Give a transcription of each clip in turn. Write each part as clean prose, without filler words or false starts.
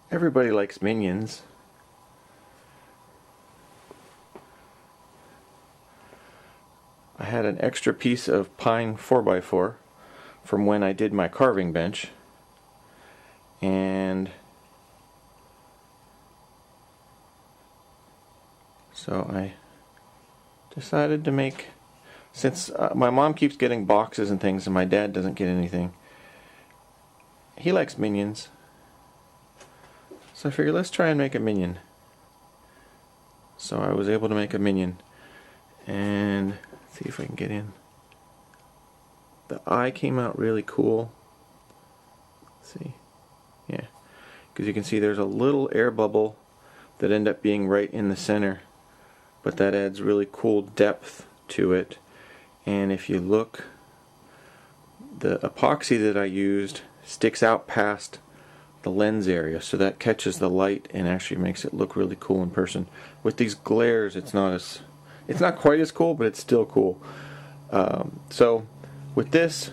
Everybody likes Minions. I had an extra piece of pine 4x4 from when I did my carving bench, and so I decided to make, since my mom keeps getting boxes and things and my dad doesn't get anything, he likes Minions, so I figured let's try and make a Minion. So I was able to make a Minion, and let's see if I can get in. The eye came out really cool. Let's see, yeah, because you can see there's a little air bubble that ended up being right in the center, but that adds really cool depth to it. And if you look, the epoxy that I used sticks out past the lens area, so that catches the light and actually makes it look really cool in person. With these glares, it's not quite as cool, but it's still cool. So with this,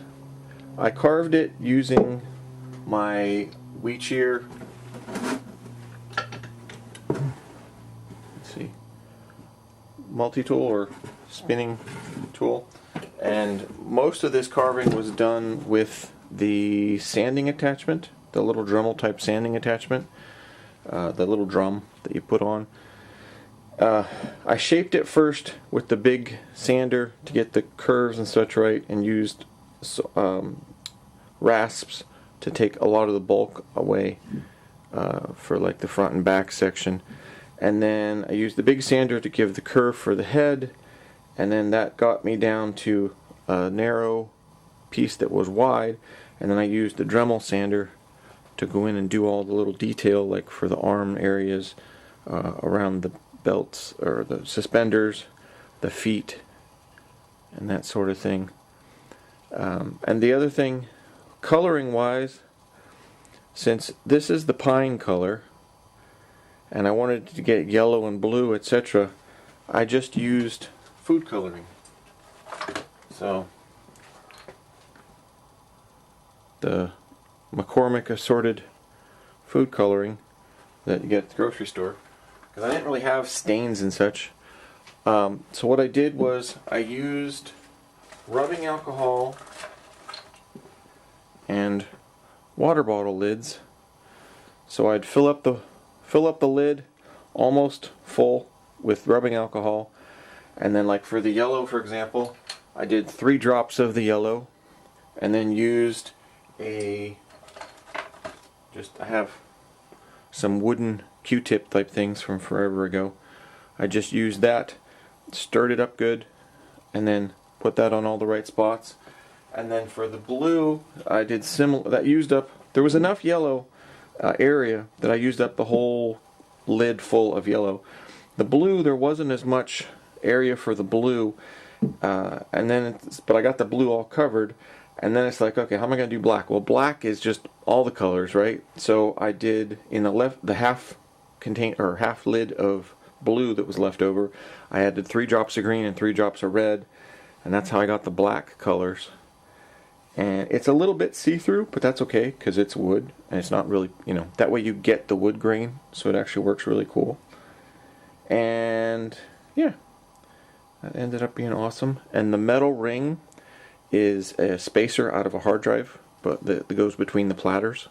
I carved it using my wecheer, let's see, multi-tool or spinning tool, and most of this carving was done with the sanding attachment, the little Dremel type sanding attachment, the little drum that you put on. I shaped it first with the big sander to get the curves and such right, and used rasps to take a lot of the bulk away for like the front and back section. And then I used the big sander to give the curve for the head, and then that got me down to a narrow piece that was wide, and then I used the Dremel sander to go in and do all the little detail, like for the arm areas, around the belts or the suspenders, the feet, and that sort of thing. And the other thing, coloring wise, since this is the pine color and I wanted to get yellow and blue, etc., I just used food coloring. So the McCormick assorted food coloring that you get at the grocery store, because I didn't really have stains and such. So what I did was I used rubbing alcohol and water bottle lids. So I'd fill up the lid almost full with rubbing alcohol, and then like for the yellow, for example, I did 3 drops of the yellow, and then used I have some wooden Q-tip type things from forever ago. I just used that, stirred it up good, and then put that on all the right spots. And then for the blue, I did similar. That used up, there was enough yellow area that I used up the whole lid full of yellow. The blue, there wasn't as much area for the blue, but I got the blue all covered. And then it's like, okay, how am I going to do black? Well, black is just all the colors, right? So I did in the half lid of blue that was left over, I added 3 drops of green and 3 drops of red, and that's how I got the black colors. And it's a little bit see-through, but that's okay because it's wood and it's not really, that way you get the wood grain, so it actually works really cool. And yeah, that ended up being awesome. And the metal ring is a spacer out of a hard drive, but that goes between the platters.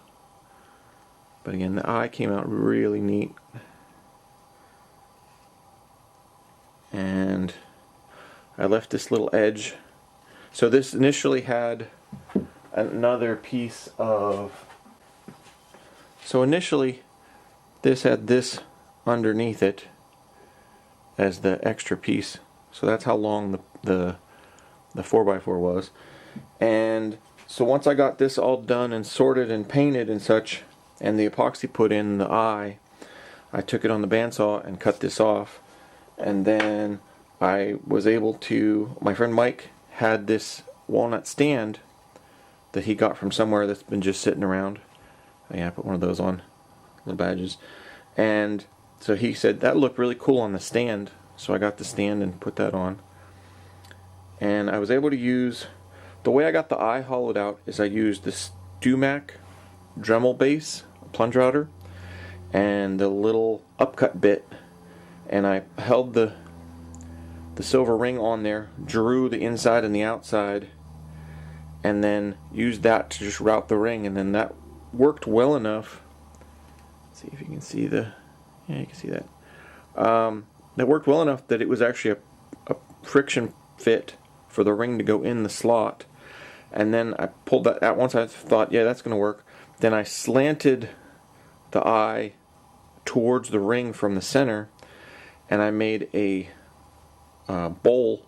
But again, the eye came out really neat. And I left this little edge. So this initially had another piece of, this had this underneath it as the extra piece. So that's how long the 4x4 was. And so once I got this all done and sorted and painted and such, and the epoxy put in the eye, I took it on the bandsaw and cut this off. And then I was able to, my friend Mike had this walnut stand that he got from somewhere that's been just sitting around. Yeah, I put one of those on, little badges. And so he said that looked really cool on the stand, so I got the stand and put that on. And I was able to use, the way I got the eye hollowed out is I used this Dumac Dremel base, plunge router, and the little upcut bit, and I held the silver ring on there, drew the inside and the outside, and then used that to just route the ring, and then that worked well enough. Let's see if you can see yeah, you can see that. That worked well enough that it was actually a friction fit for the ring to go in the slot. And then I pulled that out. Once I thought, yeah, that's going to work, then I slanted the eye towards the ring from the center, and I made a bowl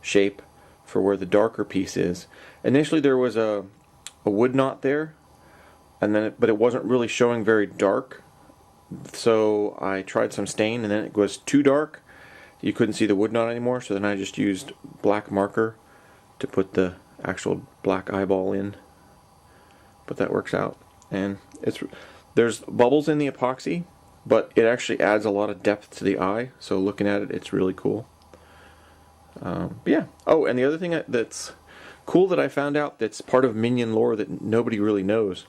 shape for where the darker piece is. Initially there was a wood knot there, and then but it wasn't really showing very dark, so I tried some stain, and then it was too dark. You couldn't see the wood knot anymore, so then I just used black marker to put the actual black eyeball in. But that works out, and there's bubbles in the epoxy, but it actually adds a lot of depth to the eye, so looking at it, it's really cool. Yeah. Oh, and the other thing that's cool that I found out that's part of Minion lore that nobody really knows,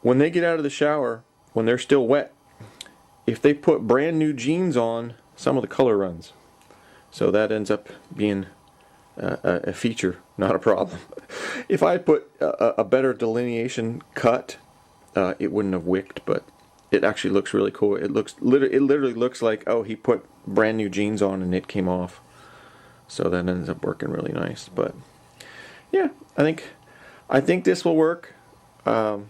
when they get out of the shower, when they're still wet, if they put brand new jeans on, some of the color runs. So that ends up being a feature, not a problem. If I put a better delineation cut, it wouldn't have wicked, but it actually looks really cool. It literally looks like, oh, he put brand new jeans on and it came off. So that ends up working really nice. But yeah, I think this will work. Like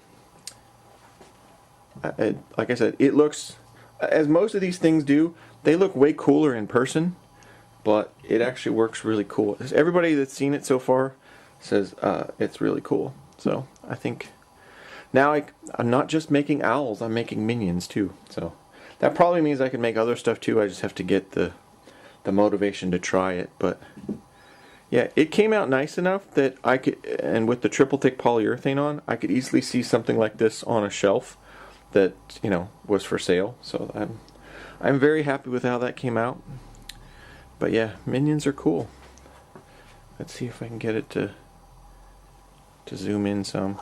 I said, it looks, as most of these things do, they look way cooler in person, but it actually works really cool. Everybody that's seen it so far says it's really cool. So I think now I'm not just making owls, I'm making minions too. So that probably means I can make other stuff too. I just have to get the motivation to try it. But yeah, it came out nice enough that I could, and with the triple thick polyurethane on, I could easily see something like this on a shelf that, you know, was for sale. So I'm very happy with how that came out. But yeah, minions are cool. Let's see if I can get it to zoom in some.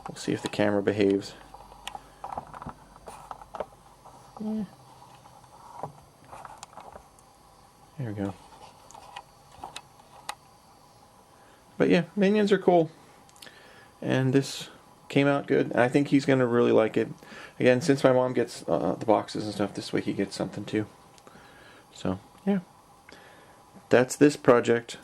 We'll see if the camera behaves. Yeah. There we go. But yeah, minions are cool. And this came out good. I think he's going to really like it. Again, since my mom gets the boxes and stuff, this way he gets something too. So, yeah. That's this project.